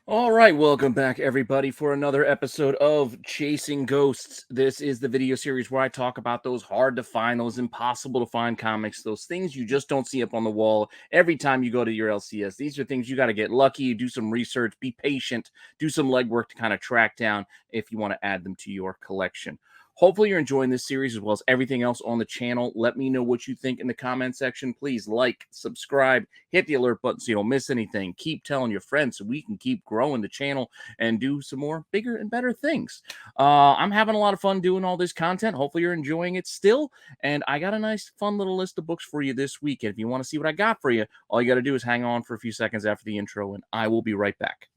All right, welcome back, everybody, for another episode of Chasing Ghosts. This is the video series where I talk about those hard to find, those impossible to find comics, those things you just don't see up on the wall every time you go to your LCS. These are things you got to get lucky, do some research, be patient, do some legwork to kind of track down if you want to add them to your collection. Hopefully you're enjoying this series as well as everything else on the channel. Let me know what you think in the comment section. Please like, subscribe, hit the alert button so you don't miss anything. Keep telling your friends so we can keep growing the channel and do some more bigger and better things. I'm having a lot of fun doing all this content. Hopefully you're enjoying it still. And I got a nice fun little list of books for you this week. And if you want to see what I got for you, all you got to do is hang on for a few seconds after the intro and I will be right back.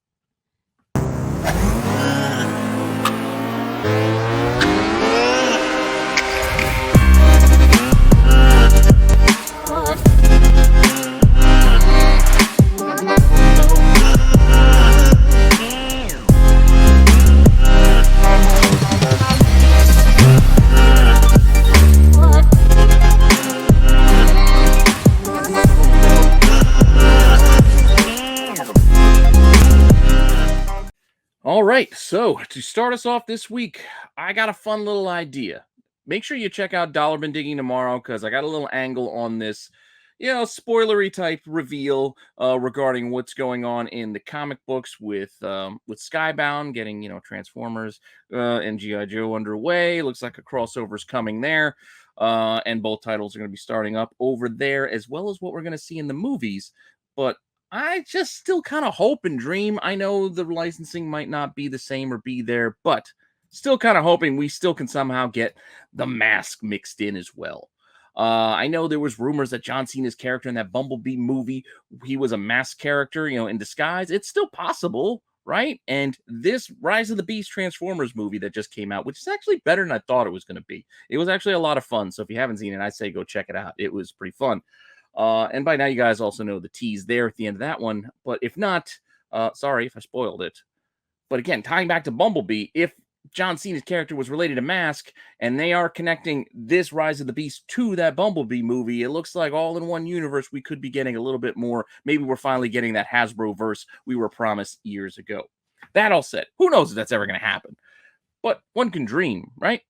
All right, so to start us off this week, I got a fun little idea. Make sure you check out Dollar Bin Digging tomorrow because I got a little angle on this, spoilery type reveal regarding what's going on in the comic books with Skybound getting Transformers and GI Joe underway. Looks like a crossover's coming there, and both titles are going to be starting up over there as well as what we're going to see in the movies. But I just still kind of hope and dream. I know the licensing might not be the same or be there, but still kind of hoping we still can somehow get the mask mixed in as well. I know there was rumors that John Cena's character in that Bumblebee movie, he was a masked character, in disguise. It's still possible, right? And this Rise of the Beast Transformers movie that just came out, which is actually better than I thought it was going to be. It was actually a lot of fun. So if you haven't seen it, I say go check it out. It was pretty fun. And by now, you guys also know the tease there at the end of that one. But if not, sorry if I spoiled it. But again, tying back to Bumblebee, if John Cena's character was related to Mask, and they are connecting this Rise of the Beast to that Bumblebee movie, it looks like all in one universe, we could be getting a little bit more. Maybe we're finally getting that Hasbro verse we were promised years ago. That all said, who knows if that's ever going to happen? But one can dream, right?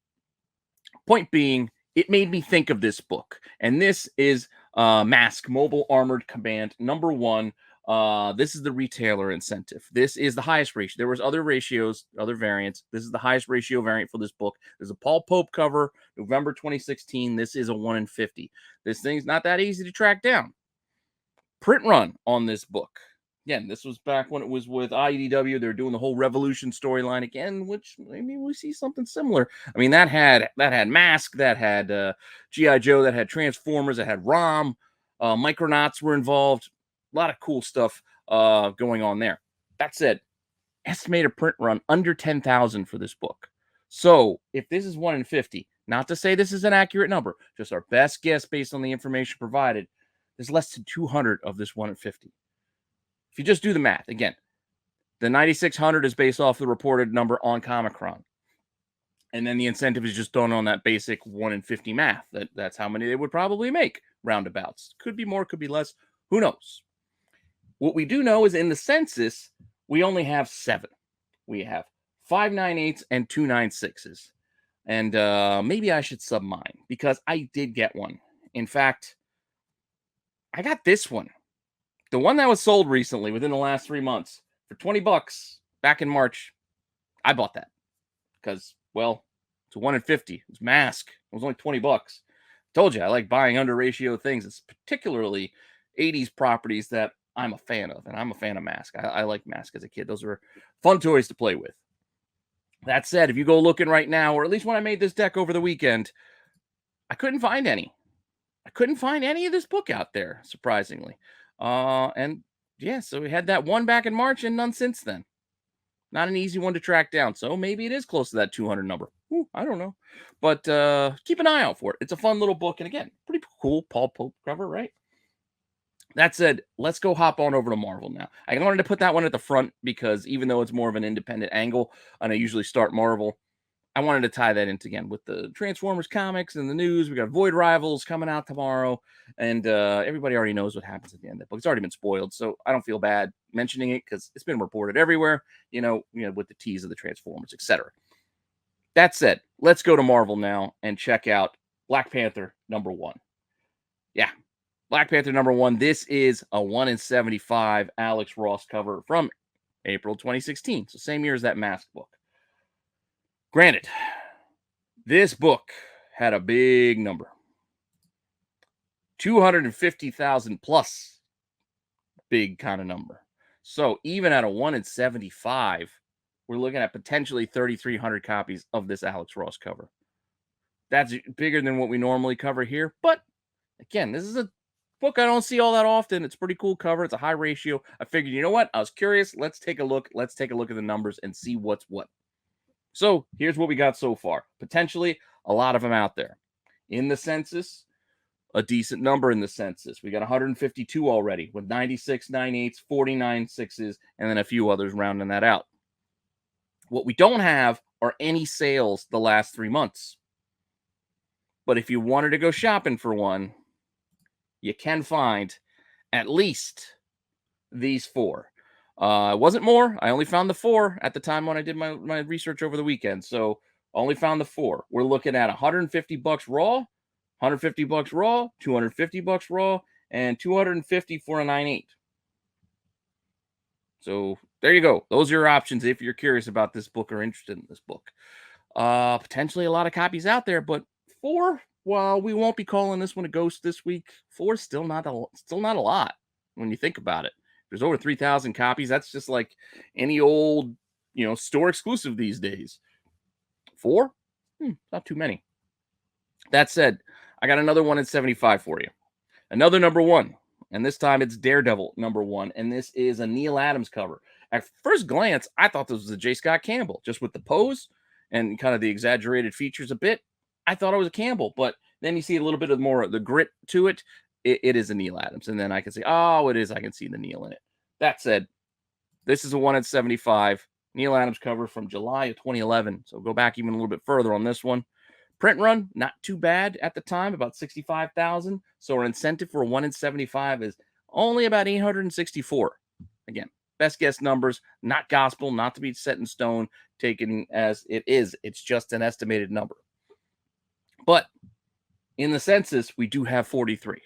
Point being, it made me think of this book. And this is Mask Mobile Armored Command #1. This is the retailer incentive. This is the highest ratio. There was other ratios, other variants. This is the highest ratio variant for this book. There's a Paul Pope cover, November 2016. This is a 1 in 50. This thing's not that easy to track down. Print run on this book. Again, this was back when it was with IDW. They're doing the whole Revolution storyline again, which maybe we see something similar. I mean, that had Mask, that had GI Joe, that had Transformers, that had ROM, Micronauts were involved. A lot of cool stuff going on there. That said, estimated print run under 10,000 for this book. So if this is 1 in 50, not to say this is an accurate number, just our best guess based on the information provided, there's less than 200 of this 1 in 50. If you just do the math, again, the 9,600 is based off the reported number on Comicron. And then the incentive is just done on that basic 1 in 50 math. That's how many they would probably make, roundabouts. Could be more, could be less. Who knows? What we do know is in the census, we only have 7. We have 598s and 296s. And maybe I should sub mine because I did get one. In fact, I got this one. The one that was sold recently within the last 3 months for $20 back in March, I bought that because, well, it's a 1 in 50. It's Mask. It was only $20. Told you I like buying under ratio things. It's particularly 80s properties that I'm a fan of, and I'm a fan of Mask. I like Mask as a kid. Those were fun toys to play with. That said, if you go looking right now, or at least when I made this deck over the weekend, I couldn't find any. I couldn't find any of this book out there, surprisingly. And yeah, so we had that one back in March and none since then. Not an easy one to track down. So maybe it is close to that 200 number. Ooh, I don't know. But keep an eye out for it. It's a fun little book. And again, pretty cool Paul Pope cover, right? That said, let's go hop on over to Marvel now. I wanted to put that one at the front because even though it's more of an independent angle, and I usually start Marvel, I wanted to tie that into again with the Transformers comics and the news. We got Void Rivals coming out tomorrow, and everybody already knows what happens at the end of the book. It's already been spoiled, so I don't feel bad mentioning it because it's been reported everywhere. With the tease of the Transformers, etc. That said, let's go to Marvel now and check out Black Panther #1. Yeah, Black Panther #1. This is a 1 in 75 Alex Ross cover from April 2016, so same year as that Mask book. Granted, this book had a big number. 250,000 plus, big kind of number. So even at a 1 in 75, we're looking at potentially 3,300 copies of this Alex Ross cover. That's bigger than what we normally cover here. But again, this is a book I don't see all that often. It's a pretty cool cover. It's a high ratio. I figured, you know what? I was curious. Let's take a look. Let's take a look at the numbers and see what's what. So here's what we got so far. Potentially a lot of them out there. In the census, a decent number in the census. We got 152 already with 96 9/8s, 49 6s, and then a few others rounding that out. What we don't have are any sales the last 3 months. But if you wanted to go shopping for one, you can find at least these 4. It wasn't more. I only found the 4 at the time when I did my research over the weekend. So only found the 4. We're looking at $150 raw, $150 raw, $250 raw, and $250 for a 9/8. So there you go. Those are your options if you're curious about this book or interested in this book. Potentially a lot of copies out there, but 4, well, we won't be calling this one a ghost this week. 4 is still not a lot when you think about it. There's over 3,000 copies. That's just like any old, store exclusive these days. 4? Not too many. That said, I got another 1 in 75 for you. Another #1. And this time it's Daredevil #1. And this is a Neil Adams cover. At first glance, I thought this was a J. Scott Campbell, just with the pose and kind of the exaggerated features a bit. I thought it was a Campbell, but then you see a little bit of more of the grit to it. It is a Neil Adams. And then I can say, oh, it is. I can see the Neil in it. That said, this is a 1 in 75 Neil Adams cover from July of 2011. So go back even a little bit further on this one. Print run, not too bad at the time, about 65,000. So our incentive for a 1 in 75 is only about 864. Again, best guess numbers, not gospel, not to be set in stone, taken as it is. It's just an estimated number. But in the census, we do have 43.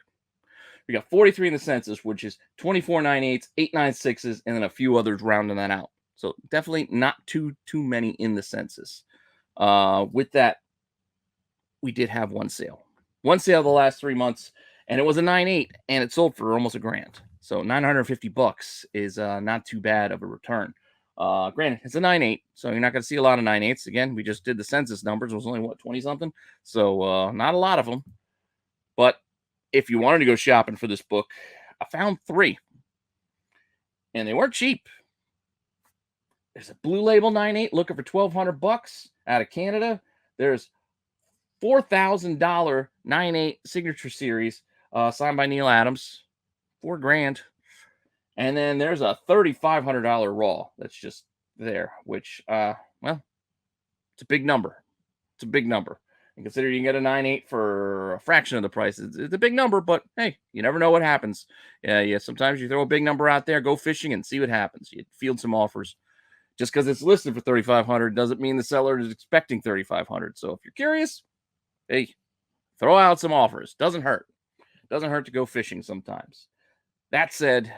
We got 43 in the census, which is 24 9/8s, 8 9/6s, and then a few others rounding that out. So definitely not too many in the census. With that, we did have one sale the last 3 months, and it was a 9/8, and it sold for almost $1,000. So $950 is not too bad of a return. Granted, it's a 9/8, so you're not going to see a lot of 9/8s. Again, we just did the census numbers. It was only 20 something, so not a lot of them. But if you wanted to go shopping for this book, I found 3, and they weren't cheap. There's a Blue Label 9/8 looking for $1,200 out of Canada. There's $4,000 9/8 signature series signed by Neil Adams, $4,000, and then there's a $3,500 raw that's just there, which it's a big number. It's a big number. And consider you can get a 9/8 for a fraction of the price. It's a big number, but hey, you never know what happens. Yeah. Sometimes you throw a big number out there, go fishing, and see what happens. You field some offers. Just because it's listed for $3,500 doesn't mean the seller is expecting $3,500. So if you're curious, hey, throw out some offers. Doesn't hurt. Doesn't hurt to go fishing sometimes. That said,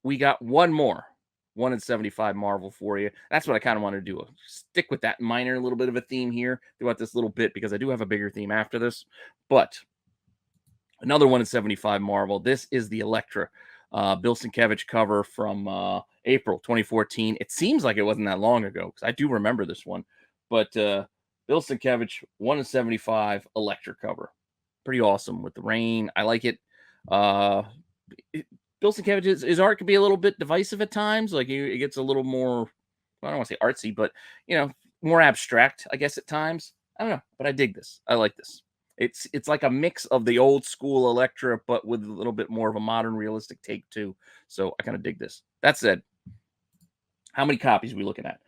we got one more 1 in 75 Marvel for you. That's what I kind of want to do. Stick with that minor little bit of a theme here throughout this little bit because I do have a bigger theme after this. But another 1 in 75 Marvel. This is the Elektra Bill Sienkiewicz cover from April 2014. It seems like it wasn't that long ago because I do remember this one. But Bill Sienkiewicz 1 in 75 Elektra cover. Pretty awesome with the rain. I like it. Bill Sienkiewicz, his art can be a little bit divisive at times. Like it gets a little more, I don't want to say artsy, but more abstract, I guess, at times. I don't know, but I dig this. I like this. It's like a mix of the old school Elektra, but with a little bit more of a modern, realistic take too. So I kind of dig this. That said, how many copies are we looking at?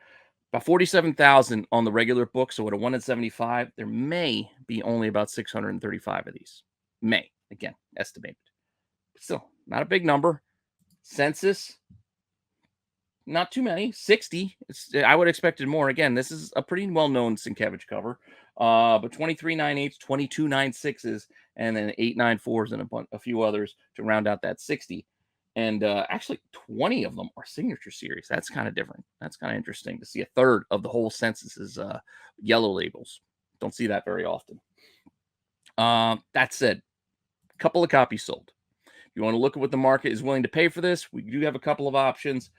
about 47,000 on the regular book. So at a 1 in 75, there may be only about 635 of these. May, again, estimated. Still, not a big number. Census, not too many. 60. I would have expected more. Again, this is a pretty well-known Sienkiewicz cover. But 2398s, 2296s, and then 894s and a few others to round out that 60. And actually, 20 of them are signature series. That's kind of different. That's kind of interesting to see a third of the whole census is yellow labels. Don't see that very often. That said, a couple of copies sold. If you want to look at what the market is willing to pay for this, we do have a couple of options.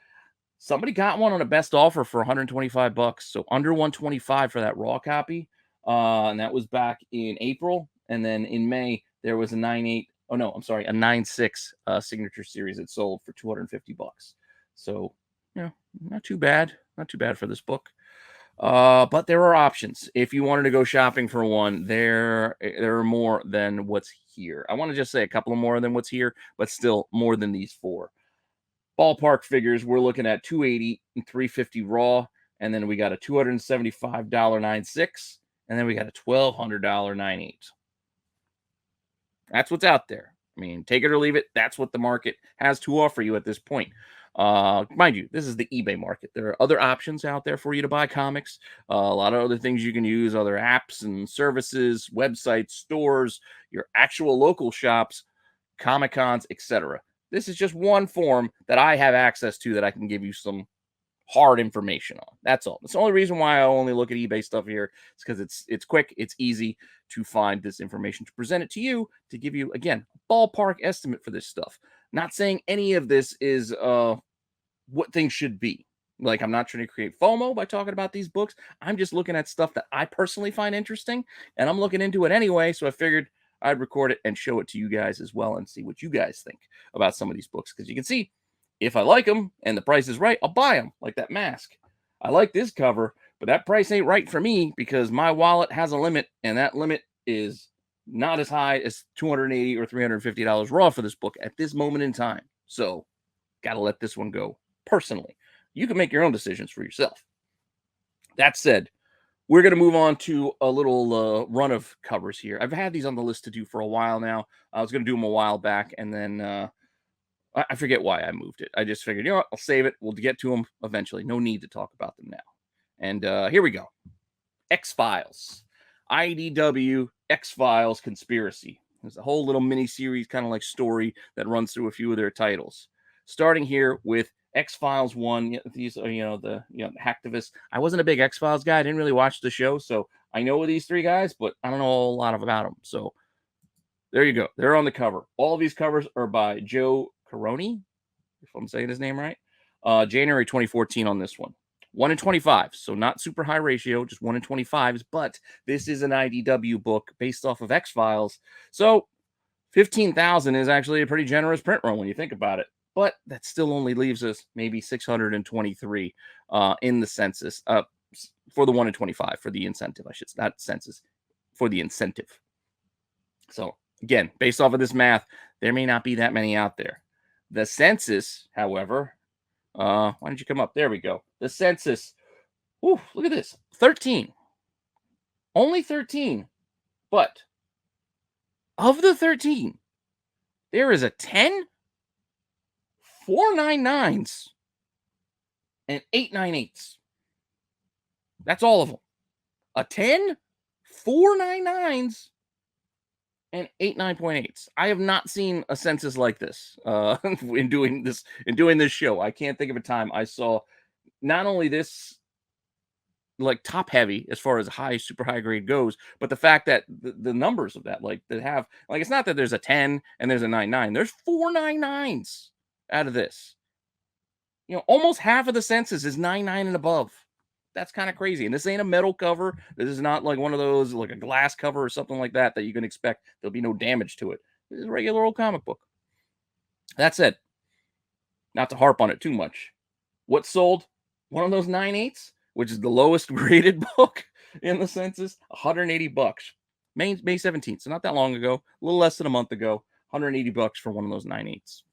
Somebody got one on a best offer for 125 bucks, so under 125 for that raw copy. And that was back in April. And then in May, there was a 9.8. Oh no, I'm sorry, a 9.6 signature series that sold for 250 bucks. So, not too bad. Not too bad for this book. But there are options. If you wanted to go shopping for one, there are more than what's here. I want to just say a couple of more than what's here, but still more than these four. Ballpark figures, we're looking at 280 and 350 raw, and then we got a $275 9.6, and then we got a $1,200 9.8. That's what's out there. I mean, take it or leave it. That's what the market has to offer you at this point. Mind you, this is the eBay market. There are other options out there for you to buy comics. A lot of other things you can use, other apps and services, websites, stores, your actual local shops, Comic Cons, etc. This is just one form that I have access to that I can give you some hard information on. That's all. That's the only reason why I only look at eBay stuff here. It's because it's quick, it's easy to find this information, to present it to you, to give you, again, a ballpark estimate for this stuff. Not saying any of this is what things should be. Like, I'm not trying to create FOMO by talking about these books. I'm just looking at stuff that I personally find interesting, and I'm looking into it anyway, so I figured I'd record it and show it to you guys as well and see what you guys think about some of these books. Because you can see, if I like them and the price is right, I'll buy them, like that mask. I like this cover, but that price ain't right for me because my wallet has a limit, and that limit is not as high as $280 or $350 raw for this book at this moment in time. So, got to let this one go personally. You can make your own decisions for yourself. That said, we're going to move on to a little run of covers here. I've had these on the list to do for a while now. I was going to do them a while back, and then I forget why I moved it. I just figured, you know what, I'll save it. We'll get to them eventually. No need to talk about them now. And here we go. X-Files. IDW X-Files Conspiracy. There's a whole little mini-series kind of like story that runs through a few of their titles. Starting here with X-Files 1. These are, the hacktivists. I wasn't a big X-Files guy. I didn't really watch the show, so I know these three guys, but I don't know a lot about them. So there you go. They're on the cover. All of these covers are by Joe Caroni, if I'm saying his name right. January 2014 on this one. 1 in 25, so not super high ratio, just 1 in 25s, but this is an IDW book based off of X-Files. So 15,000 is actually a pretty generous print run when you think about it. But that still only leaves us maybe 623 in the census for the 1 in 25, for the incentive. I should not census, for the incentive. So again, based off of this math, there may not be that many out there. The census, however, why don't you come up? There we go. The census. Ooh, look at this. 13. Only 13. But of the 13, there is a 10, 499s, and 898s. That's all of them. A 10, 499s, and 8 9.8s. I have not seen a census like this in doing this show. I can't think of a time I saw not only this like top heavy as far as super high grade goes, but the fact that the numbers of that, like that have, like, it's not that there's a 10 and there's a 9.9. There's 4.99s out of this. Almost half of the census is 9.9 and above. That's kind of crazy. And this ain't a metal cover. This is not like one of those, like a glass cover or something like that you can expect there'll be no damage to it. This is a regular old comic book. That said, not to harp on it too much, what sold one of those 9.8s, which is the lowest graded book in the census, $180. May 17th, so not that long ago, a little less than a month ago, $180 for one of those 9.8s.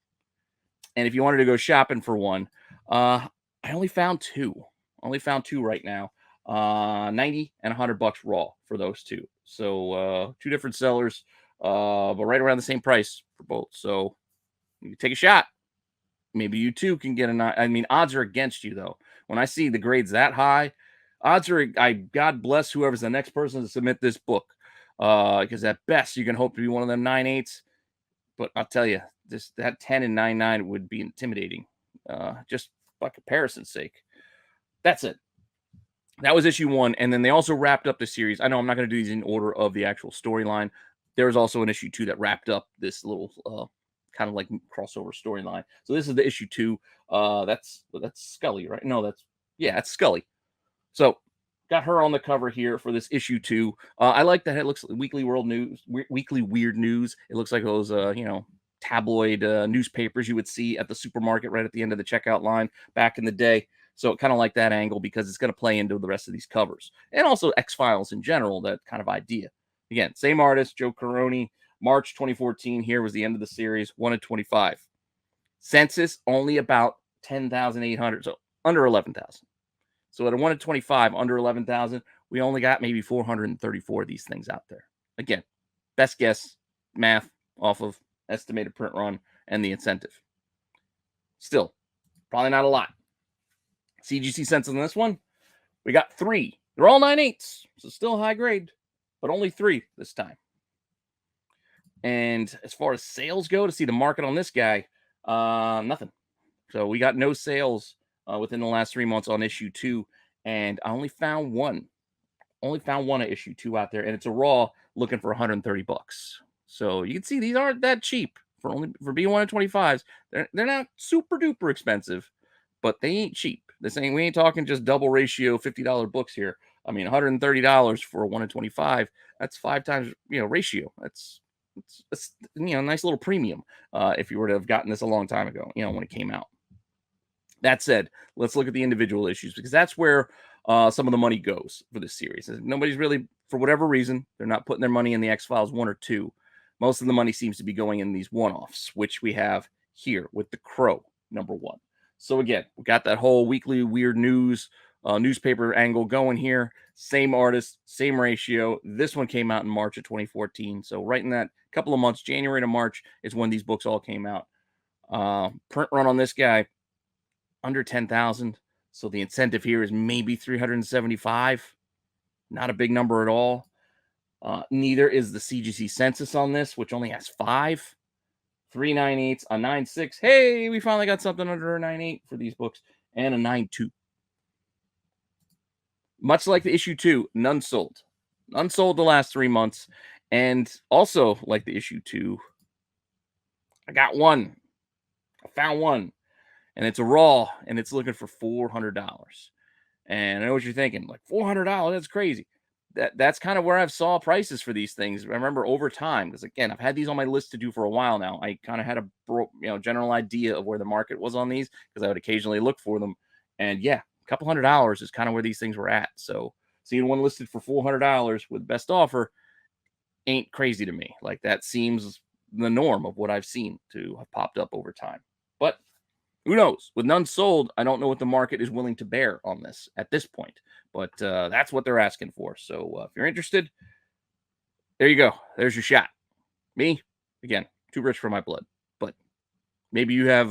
And if you wanted to go shopping for one, I only found two Only found two right now. 90 and $100 raw for those two. So two different sellers, but right around the same price for both. So you can take a shot. Maybe you too can get a. I mean, odds are against you though. When I see the grades that high, odds are. God bless whoever's the next person to submit this book, because at best you can hope to be one of them 9.8s. But I'll tell you, that 10 and 9.9 would be intimidating, just by comparison's sake. That's it. That was issue 1, and then they also wrapped up the series. I know I'm not going to do these in order of the actual storyline. There was also an issue 2 that wrapped up this little kind of like crossover storyline. So this is the issue 2. That's Scully, right? No, that's Scully. So got her on the cover here for this issue 2. I like that it looks Weekly World News, Weekly Weird News. It looks like those tabloid newspapers you would see at the supermarket right at the end of the checkout line back in the day. So kind of like that angle because it's going to play into the rest of these covers. And also X-Files in general, that kind of idea. Again, same artist, Joe Caroni. March 2014 here was the end of the series, 1/25. Census only about 10,800, so under 11,000. So at a 1/25, under 11,000, we only got maybe 434 of these things out there. Again, best guess, math off of estimated print run and the incentive. Still, probably not a lot. CGC cents on this one, we got 3. They're all 9.8s, so still high grade, but only 3 this time. And as far as sales go, to see the market on this guy, nothing. So we got no sales within the last 3 months on issue 2, and I only found one. Only found one at issue 2 out there, and it's a raw looking for $130. So you can see these aren't that cheap for being 1/25s. They're not super duper expensive, but they ain't cheap. We ain't talking just double ratio $50 books here. I mean, $130 for a 1/25. That's 5 times ratio. It's nice little premium if you were to have gotten this a long time ago. When it came out. That said, let's look at the individual issues because that's where some of the money goes for this series. Nobody's really, for whatever reason, they're not putting their money in the X-Files 1 or 2. Most of the money seems to be going in these one-offs, which we have here with The Crow, number 1. So again, we got that whole Weekly Weird News newspaper angle going here. Same artist, same ratio. This one came out in March of 2014. So right in that couple of months, January to March, is when these books all came out. Print run on this guy, under 10,000. So the incentive here is maybe 375. Not a big number at all. Neither is the CGC census on this, which only has 5. 3 9.8s, a 9.6. Hey, we finally got something under a 9.8 for these books, and a 9.2. Much like the issue 2, none sold. None sold the last 3 months. And also, like the issue 2, I got one. I found one. And it's a raw, and it's looking for $400. And I know what you're thinking, like $400, that's crazy. That's kind of where I've saw prices for these things. I remember over time, because again, I've had these on my list to do for a while now. I kind of had a general idea of where the market was on these because I would occasionally look for them. And yeah, a couple $100 is kind of where these things were at. So seeing one listed for $400 with best offer ain't crazy to me. Like that seems the norm of what I've seen to have popped up over time. But who knows? With none sold, I don't know what the market is willing to bear on this at this point. But that's what they're asking for. So if you're interested, there you go. There's your shot. Me, again, too rich for my blood. But maybe you have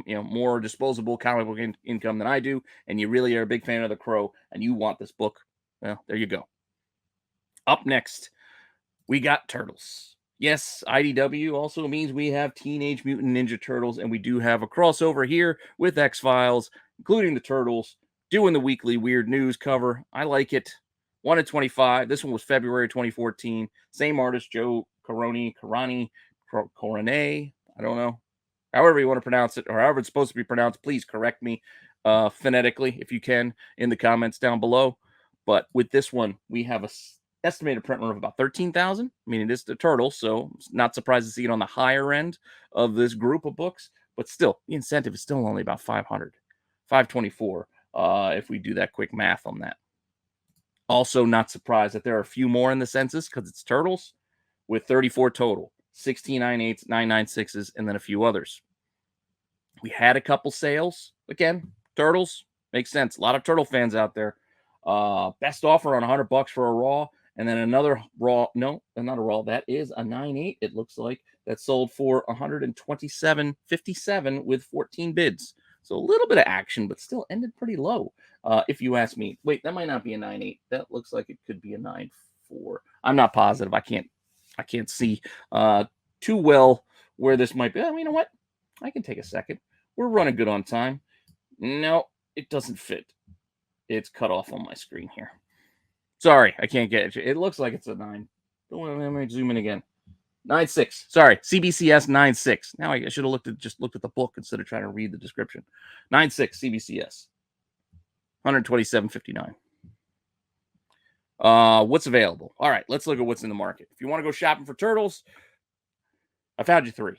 more disposable comic book income than I do, and you really are a big fan of The Crow, and you want this book. Well, there you go. Up next, we got Turtles. Yes, IDW also means we have Teenage Mutant Ninja Turtles, and we do have a crossover here with X-Files, including the Turtles, doing the Weekly Weird News cover. I like it. 1/25. This one was February 2014. Same artist, Joe Corone. I don't know. However you want to pronounce it, or however it's supposed to be pronounced, please correct me phonetically if you can in the comments down below. But with this one, we have a estimated print run of about 13,000. I mean, it is the Turtle, so not surprised to see it on the higher end of this group of books. But still, the incentive is still only about 500, 524 if we do that quick math on that. Also, not surprised that there are a few more in the census because it's Turtles with 34 total, 16 9.8s, 9 9.6s, and then a few others. We had a couple sales. Again, Turtles, Makes sense. A lot of Turtle fans out there. Best offer on $100 for a Raw, and then another Raw. No, not a Raw. That is a 9.8. It looks like that sold for 127.57 with 14 bids. So a little bit of action, but still ended pretty low. If you ask me. Wait, that might not be a 9.8. That looks like it could be a 9.4. I'm not positive. I can't see too well where this might be. You know what? I can take a second. We're running good on time. No, it doesn't fit. It's cut off on my screen here. Sorry, I can't get it. It looks like it's a 9. Let me zoom in again. 9.6. Sorry, CBCS 9.6. Now I should have just looked at the book instead of trying to read the description. 9.6 CBCS. 127.59. What's available? All right, let's look at what's in the market. If you want to go shopping for turtles, I found you 3.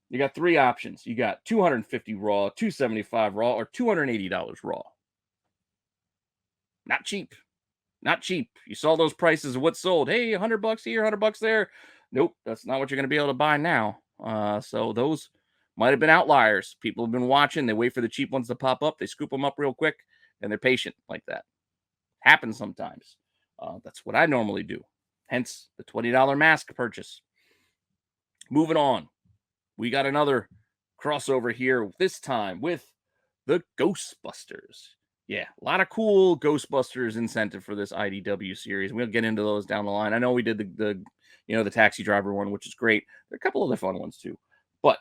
You got 3 options. You got $250 raw, $275 raw, or $280 raw. Not cheap. Not cheap. You saw those prices of what sold. Hey, $100 here, $100 there. Nope, that's not what you're going to be able to buy now. So those might have been outliers. People have been watching. They wait for the cheap ones to pop up. They scoop them up real quick, and they're patient like that. Happens sometimes. That's what I normally do. Hence the $20 mask purchase. Moving on. We got another crossover here, this time with the Ghostbusters. Yeah, a lot of cool Ghostbusters incentive for this IDW series. We'll get into those down the line. I know we did the taxi driver one, which is great. There are a couple other fun ones too, but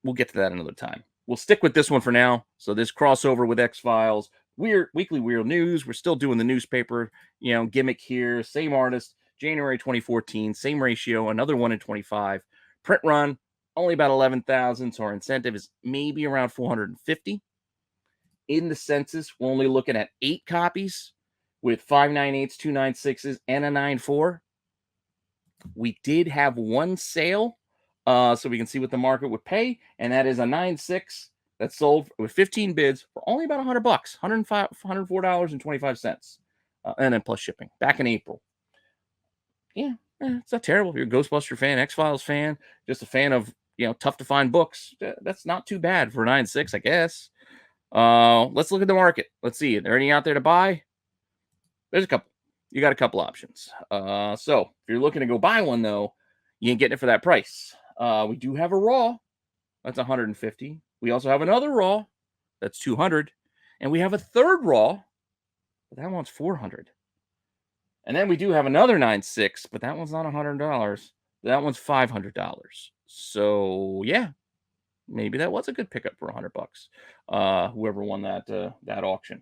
we'll get to that another time. We'll stick with this one for now. So this crossover with X-Files, weekly weird news. We're still doing the newspaper, gimmick here. Same artist, January 2014, same ratio, another 1 in 25. Print run, only about 11,000. So our incentive is maybe around 450. In the census, we're only looking at 8 copies with 5.98s, 2.96s, and a 9.4. We did have one sale, so we can see what the market would pay, and that is a 9.6 that sold with 15 bids for only about $100, $104.25, and then plus shipping. Back in April. Yeah, it's not terrible. If you're a Ghostbuster fan, X-Files fan, just a fan of tough to find books, that's not too bad for 9.6, I guess. Let's look at the market. Let's see. Are there any out there to buy? There's a couple. You got a couple options. So if you're looking to go buy one though, you ain't getting it for that price. We do have a raw. That's 150. We also have another raw. That's 200. And we have a third raw. But that one's 400. And then we do have another 9.6, but that one's not $100. That one's $500. So yeah. Maybe that was a good pickup for $100. Whoever won that auction.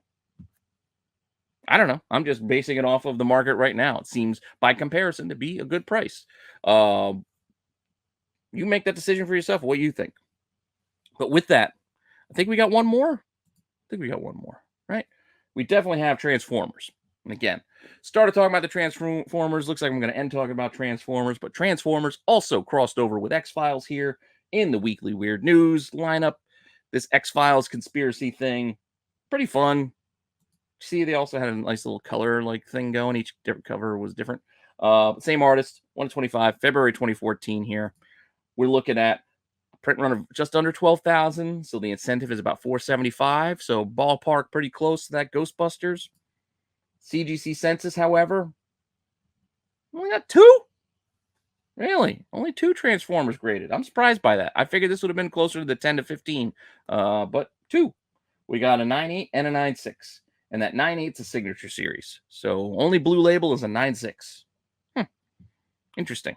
I don't know. I'm just basing it off of the market right now. It seems, by comparison, to be a good price. You make that decision for yourself. What you think? But with that, I think we got one more. Right? We definitely have Transformers. And again, started talking about the Transformers. Looks like I'm going to end talking about Transformers. But Transformers also crossed over with X-Files here in the weekly weird news lineup. This X-Files conspiracy thing, pretty fun. See, they also had a nice little color thing going. Each different cover was different. Same artist, 125, February 2014 here. We're looking at a print run of just under 12,000. So the incentive is about 475. So ballpark pretty close to that Ghostbusters. CGC census, however, only got 2. Really? Only 2 Transformers graded. I'm surprised by that. I figured this would have been closer to the 10 to 15. But 2. We got a 9.8 and a 9.6. And that 9.8 is a signature series. So only Blue Label is a 9.6. Interesting.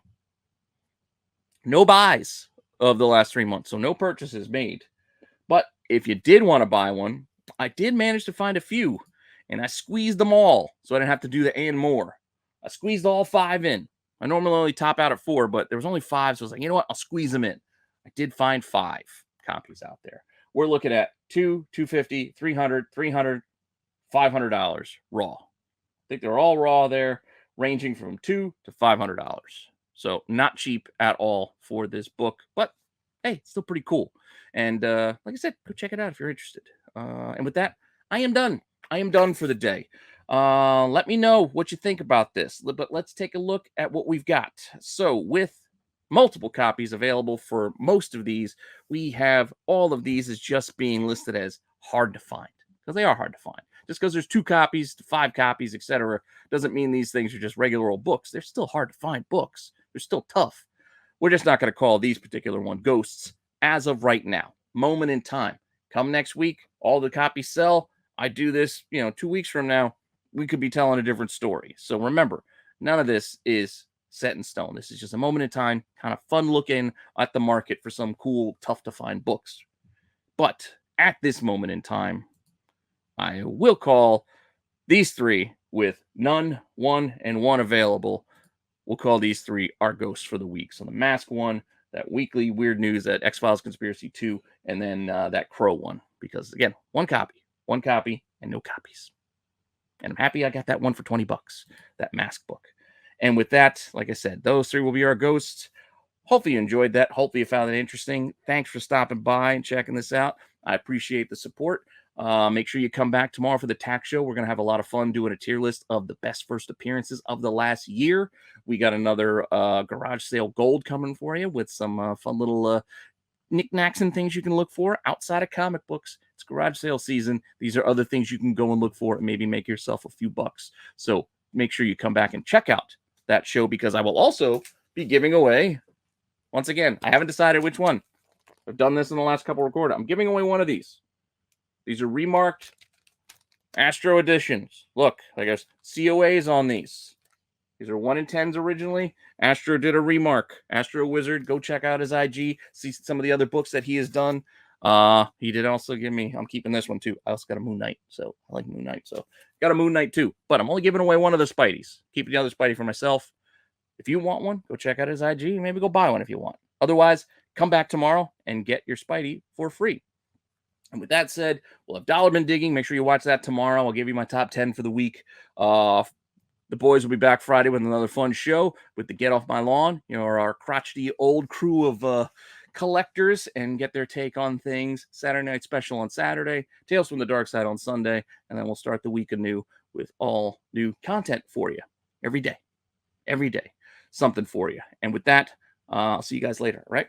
No buys of the last 3 months. So no purchases made. But if you did want to buy one, I did manage to find a few. And I squeezed them all. So I didn't have to do the and more. I squeezed all 5 in. I normally only top out at 4, but there was only 5, so I was like, you know what? I'll squeeze them in. I did find 5 copies out there. We're looking at $250, $300, $300, $500 raw. I think they're all raw there, ranging from $200 to $500. So not cheap at all for this book, but hey, it's still pretty cool. And like I said, go check it out if you're interested. And with that, I am done. I am done for the day. Let me know what you think about this, but let's take a look at what we've got. So with multiple copies available for most of these, we have all of these as just being listed as hard to find, because they are hard to find. Just because there's 2 copies, 5 copies, etc., doesn't mean these things are just regular old books. They're still hard to find books. They're still tough. We're just not going to call these particular one ghosts as of right now. Moment in time. Come next week, all the copies sell. I do this, 2 weeks from now, we could be telling a different story. So remember, none of this is set in stone. This is just a moment in time, kind of fun looking at the market for some cool, tough to find books. But at this moment in time, I will call these 3 with none, 1, and 1 available. We'll call these 3 our ghosts for the week. So the Mask one, that weekly weird news, that X-Files Conspiracy 2, and then that Crow one. Because again, one copy, and no copies. And I'm happy I got that one for $20, that Mask book. And with that, like I said, those 3 will be our ghosts. Hopefully you enjoyed that. Hopefully you found it interesting. Thanks for stopping by and checking this out. I appreciate the support. Make sure you come back tomorrow for the tax show. We're going to have a lot of fun doing a tier list of the best first appearances of the last year. We got another garage sale gold coming for you with some fun little knickknacks and things you can look for outside of comic books. It's garage sale season. These are other things you can go and look for and maybe make yourself a few bucks. So make sure you come back and check out that show, because I will also be giving away, once again, I haven't decided which one. I've done this in the last couple recordings. I'm giving away one of these. These are remarked Astro editions. Look, I guess COAs on these. These are 1 in 10s originally. Astro did a remark. Astro Wizard, go check out his IG. See some of the other books that he has done. He did also give me, I'm keeping this one too. I also got a Moon Knight, so I like Moon Knight. So got a Moon Knight too. But I'm only giving away one of the Spideys. Keeping the other Spidey for myself. If you want one, go check out his IG. Maybe go buy one if you want. Otherwise, come back tomorrow and get your Spidey for free. And with that said, we'll have Dollar Bin Digging. Make sure you watch that tomorrow. I'll give you my top 10 for the week. The boys will be back Friday with another fun show with the Get Off My Lawn, our crotchety old crew of collectors, and get their take on things. Saturday Night Special on Saturday, Tales from the Dark Side on Sunday, and then we'll start the week anew with all new content for you every day. Every day, something for you. And with that, I'll see you guys later, all right?